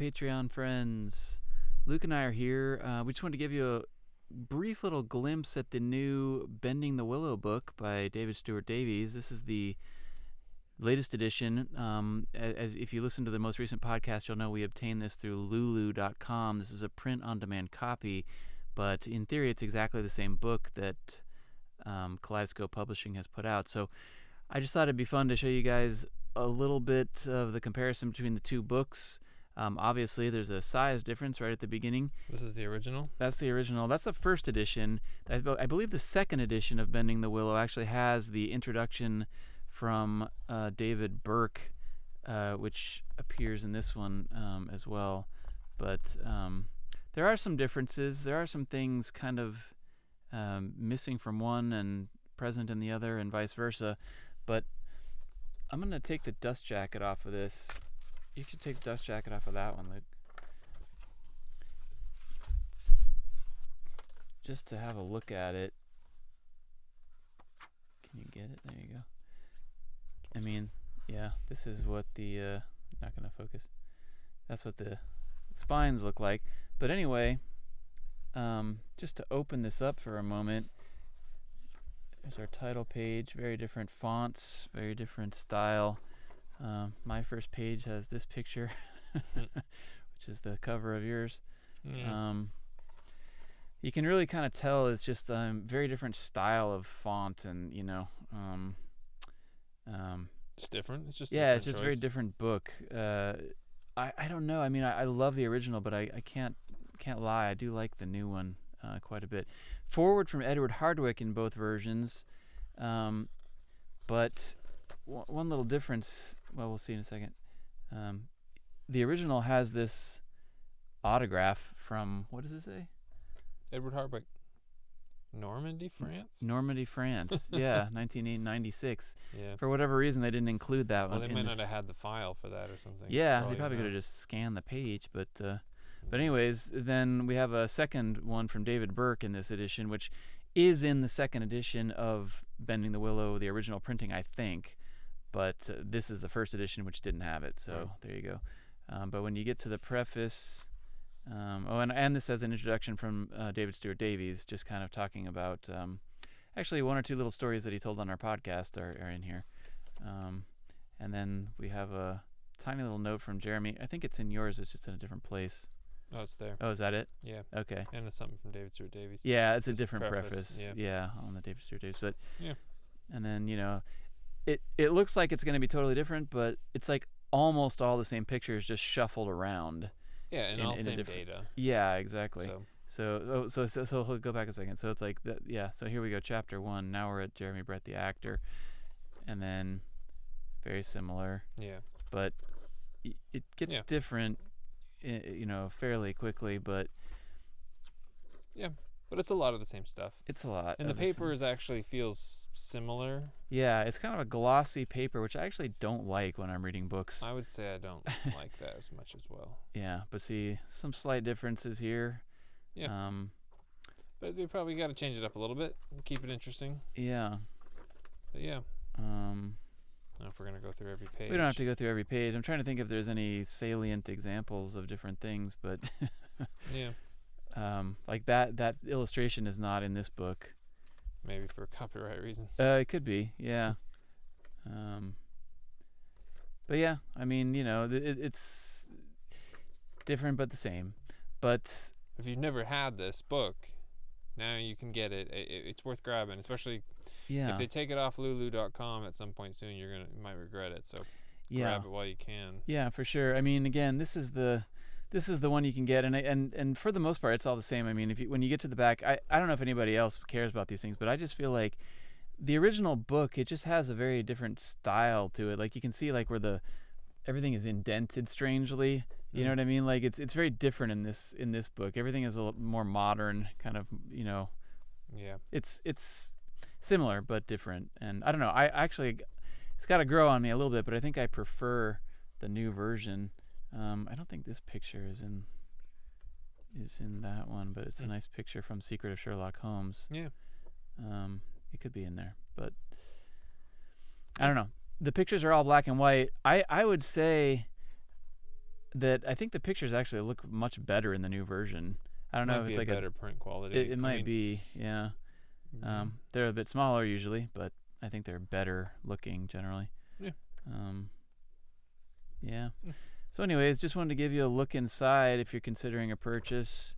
Patreon friends. Luke and I are here. We just wanted to give you a brief little glimpse at the new Bending the Willow book by David Stuart Davies. This is the latest edition. As if you listen to the most recent podcast, you'll know we obtained this through lulu.com. This is a print-on-demand copy, but in theory, it's exactly the same book that Kaleidoscope Publishing has put out. So I just thought it'd be fun to show you guys a little bit of the comparison between the two books. Obviously, there's a size difference right at the beginning. This is the original? That's the original. That's the first edition. I believe the second edition of Bending the Willow actually has the introduction from David Burke, which appears in this one as well. But there are some differences. There are some things kind of missing from one and present in the other and vice versa. But I'm going to take the dust jacket off of this. You should take the dust jacket off of that one, Luke. Just to have a look at it. Can you get it? There you go. I mean, yeah, this is what the, not going to focus. That's what the spines look like. But anyway, just to open this up for a moment, there's our title page. Very different fonts, very different style. My first page has this picture, which is the cover of yours. Yeah. You can really kind of tell it's just a very different style of font, and It's different. It's just it's just a very different book. I don't know. I mean, I love the original, but I can't lie. I do like the new one quite a bit. Forward from Edward Hardwicke in both versions, but one little difference. Well, we'll see in a second. The original has this autograph from, what does it say? Edward Hardwicke. Normandy, France? Normandy, France. Yeah, 1996. Yeah. For whatever reason, they didn't include that Well, one. they might not have had the file for that or something. Yeah, they probably could have just scanned the page. But anyways, then we have a second one from David Burke in this edition, which is in the second edition of Bending the Willow, the original printing, I think. But this is the first edition, which didn't have it. So there you go. But when you get to the preface, and this has an introduction from David Stuart Davies, just kind of talking about actually one or two little stories that he told on our podcast are in here. And then we have a tiny little note from Jeremy. I think it's in yours. It's just in a different place. Oh, it's there. Oh, is that it? Yeah. Okay. And it's something from David Stuart Davies. Yeah, it's a Just different preface. Yeah. On the David Stuart Davies. But yeah. And then, it looks like it's going to be totally different, but it's like almost all the same pictures just shuffled around. Yeah, and all in same different data. Yeah, exactly. So So we'll go back a second. So it's like that. Yeah. So here we go, chapter 1. Now we're at Jeremy Brett, the actor, and then very similar. Yeah. But it gets different, fairly quickly. But yeah, but it's a lot of the same stuff. It's a lot. And the paper actually feels similar. Yeah, it's kind of a glossy paper, which I actually don't like when I'm reading books. I would say I don't like that as much as well. Yeah, but see, some slight differences here. Yeah. But we probably got to change it up a little bit and keep it interesting. Yeah. But yeah. I don't know if we're going to go through every page. We don't have to go through every page. I'm trying to think if there's any salient examples of different things, but yeah. Like that illustration is not in this book. Maybe for copyright reasons. It could be, yeah. But yeah, I mean, it's different but the same. But if you've never had this book, now you can get it. It's worth grabbing, especially if they take it off lulu.com at some point soon. You might regret it. So grab it while you can. Yeah, for sure. I mean, again, this is the one you can get, and for the most part, it's all the same. I mean, when you get to the back, I don't know if anybody else cares about these things, but I just feel like the original book, it just has a very different style to it. Like you can see, like where everything is indented strangely. You know what I mean? Like it's very different in this book. Everything is a little more modern, kind of. Yeah. It's similar but different, and I don't know. I actually, it's got to grow on me a little bit, but I think I prefer the new version. I don't think this picture is in that one, but it's a nice picture from Secret of Sherlock Holmes. Yeah. It could be in there, but I don't know. The pictures are all black and white. I would say that I think the pictures actually look much better in the new version. I don't know if it's like a better print quality. It might be, yeah. They're a bit smaller usually, but I think they're better looking generally. Yeah. Yeah. So anyways, just wanted to give you a look inside if you're considering a purchase.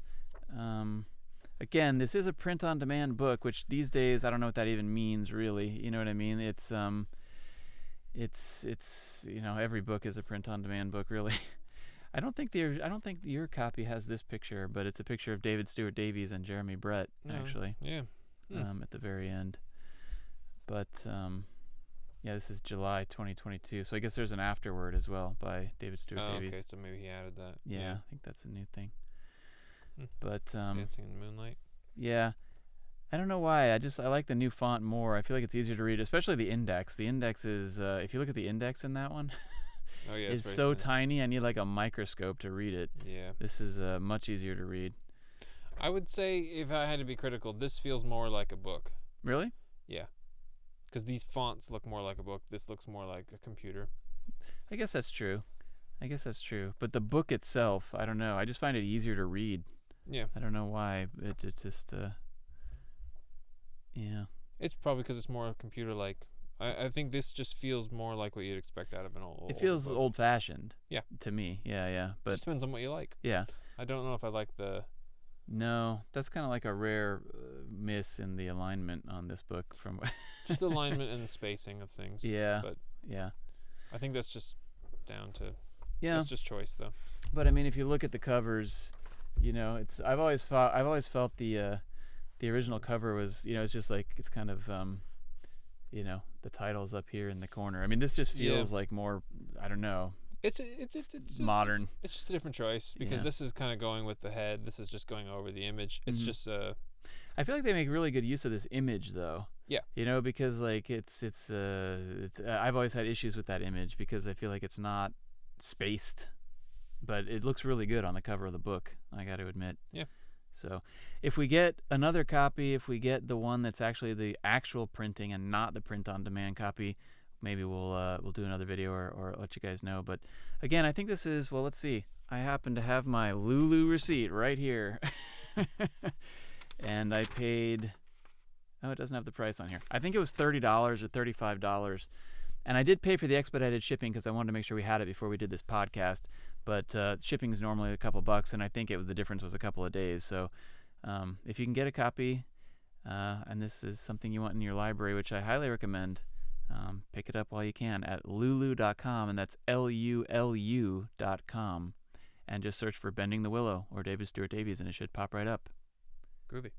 Again, this is a print-on-demand book, which these days I don't know what that even means really. You know what I mean? It's every book is a print-on-demand book really. I don't think your copy has this picture, but it's a picture of David Stewart Davies and Jeremy Brett actually. Yeah. At the very end. But yeah, this is July 2022. So I guess there's an afterword as well by David Stewart Davies. Okay, so maybe he added that. Yeah, I think that's a new thing. But Dancing in the Moonlight. Yeah. I don't know why. I like the new font more. I feel like it's easier to read, especially the index. The index is if you look at the index in that one, it's so tiny. I need like a microscope to read it. Yeah. This is much easier to read. I would say, if I had to be critical, this feels more like a book. Really? Yeah. Because these fonts look more like a book. This looks more like a computer. I guess that's true. But the book itself, I don't know. I just find it easier to read. Yeah. I don't know why. It just, yeah. It's probably because it's more computer-like. I think this just feels more like what you'd expect out of an old. It feels old-fashioned. Yeah. To me. Yeah. But it just depends on what you like. Yeah. I don't know if I like the. No, that's kind of like a rare miss in the alignment on this book from. Just the alignment and the spacing of things. Yeah. But yeah. I think that's just down to. Yeah. It's just choice, though. But I mean, if you look at the covers, I've always felt the original cover was, it's just like it's kind of the title's up here in the corner. I mean, this just feels like more, I don't know. It's modern. It's just a different choice because this is kind of going with the head. This is just going over the image. It's just I feel like they make really good use of this image though. Yeah. Because like it's I've always had issues with that image because I feel like it's not spaced, but it looks really good on the cover of the book. I got to admit. Yeah. So, if we get another copy, if we get the one that's actually the actual printing and not the print-on-demand copy, maybe we'll do another video or let you guys know. But again, I think this is, well, let's see. I happen to have my Lulu receipt right here. And I paid, it doesn't have the price on here. I think it was $30 or $35. And I did pay for the expedited shipping because I wanted to make sure we had it before we did this podcast. But shipping is normally a couple bucks, and I think the difference was a couple of days. So if you can get a copy, and this is something you want in your library, which I highly recommend, pick it up while you can at lulu.com, and that's LULU.com. And just search for Bending the Willow or David Stewart Davies, and it should pop right up. Groovy.